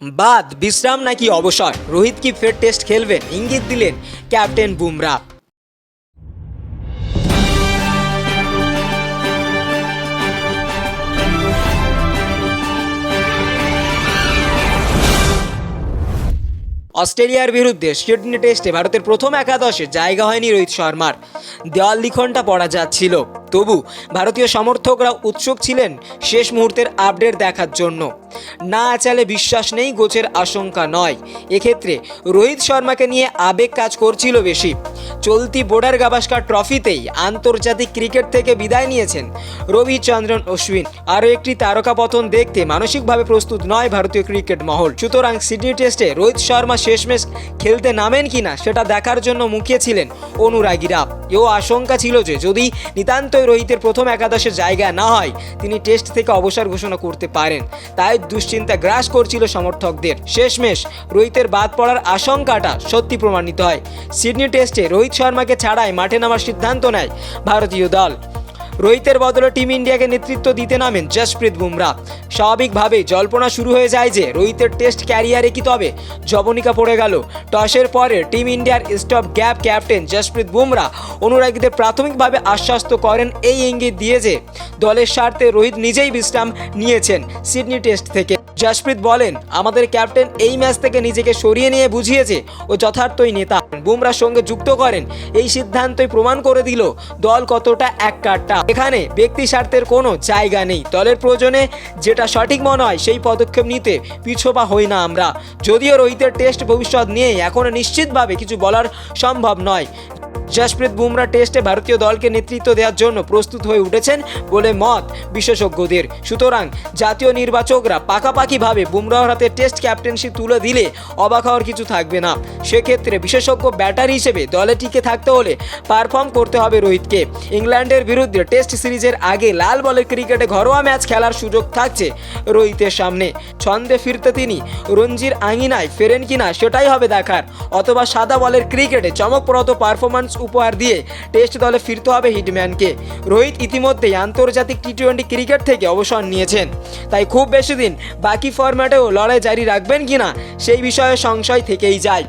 বাদ বিশ্রাম নাকি অবসর, রোহিত কি ফের টেস্ট খেলবেন, ইঙ্গিত দিলেন ক্যাপ্টেন বুমরা। অস্ট্রেলিয়ার বিরুদ্ধে সিডনি টেস্টে ভারতের প্রথম একাদশে জায়গা হয়নি রোহিত শর্মার। দেওয়াল লিখনটা পড়া যাচ্ছিল, তবু ভারতীয় সমর্থকরা উৎসুক ছিলেন শেষ মুহূর্তের আপডেট দেখার জন্য। না চালে বিশ্বাস নেই, গোছের আশঙ্কা নয়, এক্ষেত্রে রোহিত শর্মাকে নিয়ে আবেগ কাজ করছিল বেশি। চলতি বর্ডার গাভাস্কার ট্রফিতেই আন্তর্জাতিক ক্রিকেট থেকে বিদায় নিয়েছেন রবিচন্দ্রন অশ্বিন। আরও একটি তারকা পতন দেখতে মানসিকভাবে প্রস্তুত নয় ভারতীয় ক্রিকেট মহল। সুতরাং সিডনি টেস্টে রোহিত শর্মা শেষমেশ খেলতে নামেন কিনা সেটা দেখার জন্য মুখিয়েছিলেন অনুরাগীরা। এও আশঙ্কা ছিল যে যদি নিতান্তই রোহিতের প্রথম একাদশে জায়গা না হয়, তিনি টেস্ট থেকে অবসর ঘোষণা করতে পারেন। তাই দুশ্চিন্তা গ্রাস করছিল সমর্থকদের। শেষমেশ রোহিতের বাদ পড়ার আশঙ্কাটা সত্যি প্রমাণিত হয়। সিডনি টেস্টে রোহিত শর্মাকে ছাড়াই মাঠে নামার সিদ্ধান্ত নেয় ভারতীয় দল। রোহিতের বদলে টিম ইন্ডিয়াকে নেতৃত্ব দিতে নামেন জসপ্রীত বুমরা। স্বাভাবিকভাবেই জল্পনা শুরু হয়ে যায় যে রোহিতের টেস্ট ক্যারিয়ারে কি তবে জবনিকা পড়ে গেল। টসের পরে টিম ইন্ডিয়ার stop gap captain Jasprit Bumrah অনুরাগীদের প্রাথমিকভাবে আশ্বস্ত করেন, এই ইঙ্গিত দিয়ে যে দলের স্বার্থে রোহিত নিজেই বিশ্রাম নিয়েছেন সিডনি টেস্ট থেকে। জসপ্রীত বলেন, আমাদের ক্যাপ্টেন এই ম্যাচ থেকে নিজেকে সরিয়ে নিয়ে বুঝিয়েছে ও যথার্থই নেতা। বুমরার সঙ্গে যুক্ত করেন, এই সিদ্ধান্তই প্রমাণ করে দিল দল কতটা এককাট্টা। এখানে ব্যক্তি স্বার্থের কোনো জায়গা নেই। দলের প্রয়োজনে যেটা সঠিক মনে হয় সেই পদক্ষেপ নিতে পিছপা হই না আমরা। যদিও রোহিতের টেস্ট ভবিষ্যৎ নিয়ে এখনো নিশ্চিতভাবে কিছু বলার সম্ভব নয়। জসপ্রীত বুমরা টেস্টে ভারতীয় দলকে নেতৃত্ব দেওয়ার জন্য প্রস্তুত হয়ে উঠেছেন বলে মত বিশেষজ্ঞদের। সুতরাং জাতীয় নির্বাচকরা পাকাপাকিভাবে বুমরাহর হাতে টেস্ট ক্যাপ্টেন্সি তুলে দিলে অবাক হওয়ার কিছু থাকবে না। সেক্ষেত্রে বিশেষজ্ঞ ব্যাটার হিসেবে দলে টিকে থাকতে হলে পারফর্ম করতে হবে রোহিতকে। ইংল্যান্ডের বিরুদ্ধে টেস্ট সিরিজের আগে লাল বলের ক্রিকেটে ঘরোয়া ম্যাচ খেলার সুযোগ থাকছে রোহিতের সামনে। ছন্দে ফিরতে তিনি রঞ্জির আঙিনায় ফেরেন কিনা সেটাই হবে দেখার, অথবা সাদা বলের ক্রিকেটে চমকপ্রদ পারফরম্যান্স উপহার দিয়ে টেস্ট দলে ফিরতে হবে হিটম্যানকে। রোহিত ইতিমধ্যেই আন্তর্জাতিক টি-20 ক্রিকেট থেকে অবসর নিয়েছেন, তাই খুব বেশি দিন বাকি ফরম্যাটেও লড়াই জারি রাখবেন কিনা সেই বিষয়ে সংশয় থেকেই যায়।